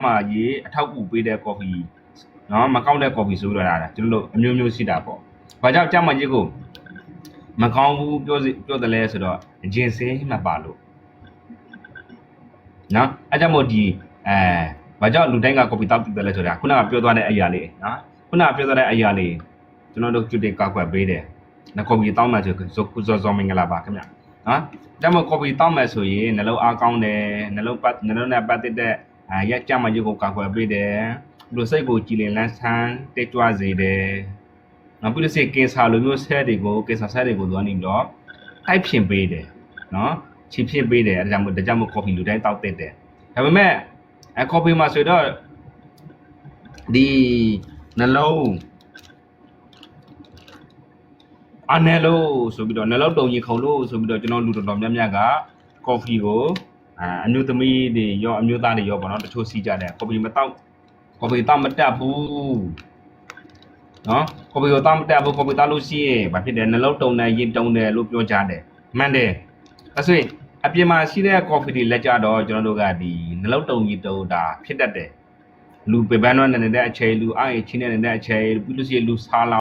မှာရေးအထောက်အကူပေးတဲ့ coffee နော်မကောင်းတဲ့ coffee ဆိုတော့တာကျွန်တော်တို့အမျိုးမျိုးရှိတာပေါ့။ဘာကြောင့်ကြမှာကြီးကိုမကောင်းဘူးပြောတယ်လဲဆိုတော့ဂျင်စင်းမှပါလို့နော်အဲကြောင့်မို့ဒီဘာကြောင့်လူတိုင်းက coffee တောက်တယ်လဲဆိုတာခုနကပြောသွားတဲ့အရာလေးနော်ခုနကပြောသွားတဲ့အရာလေးကျွန်တော်တို့ကျွတ်တေကောက်ွက်ပေးတယ်။နော် coffee တောက်မှဆိုဇော်မင်္ဂလာပါခင်ဗျ။နော်ဒါမှမဟုတ် coffee တောက်မှဆိုရင်နှလုံးအားကောင်းတယ်နှလုံးနဲ့ပတ်သက်တဲ့ရက်ကြမှာကြီးကိုကောက်ွက်ပေးတယ်လူစိတ်ကိုကြည်လင်လန်းဆန်းတိတ်ကြွစေတယ်နောက်ပြီးတော့စိတ်ကင်ဆာလိုမျိုးဆဲတွေကိုသူကနေတော့တိုက်ဖြင်ပေးတယ်နော်ချီဖြင်ပေးတယ်အဲဒါကြောင့်မို့ coffee လူတိုင်းတောက်တဲ့တယ်ဒါပေမဲ့ coffee မှာဆိုတော့ဒီနှလုံးအနေလို့ဆိုပြီးတော့နှလုံးတုံကြီးခုံလို့ဆိုပြီးတော့ကျွန်တော်လူတော်တော်များများက coffee ကိုအမျိုးသမီးတွေရောအမျိုးသားတွေရောပေါ့နော်တချို့စီးကြတယ် coffee မတောက်coffee တောက်မတက်ဘူးနော် coffee ကိုတောက်မတက်ဘူး coffee တောက်လို့ရှိရင်ဘာဖြစ်တယ်နှလုံးတုံတယ်ရင်တုံတယ်လို့ပြောကြတယ်မှန်တယ်အဲဆိုရင်အပြင်မှာရှိတဲ့ coffee တွေလက်ကြတော့ကျွန်တော်တို့ကဒီနှလုံးတုံကြီးတုံတာဖြစ်တတ်တယ်လူပေပန်းတော့နေတဲ့အချိန်လူအားရချင်းနေတဲ့အချိန်ပြီးလို့ရှိရင်လူစားလာ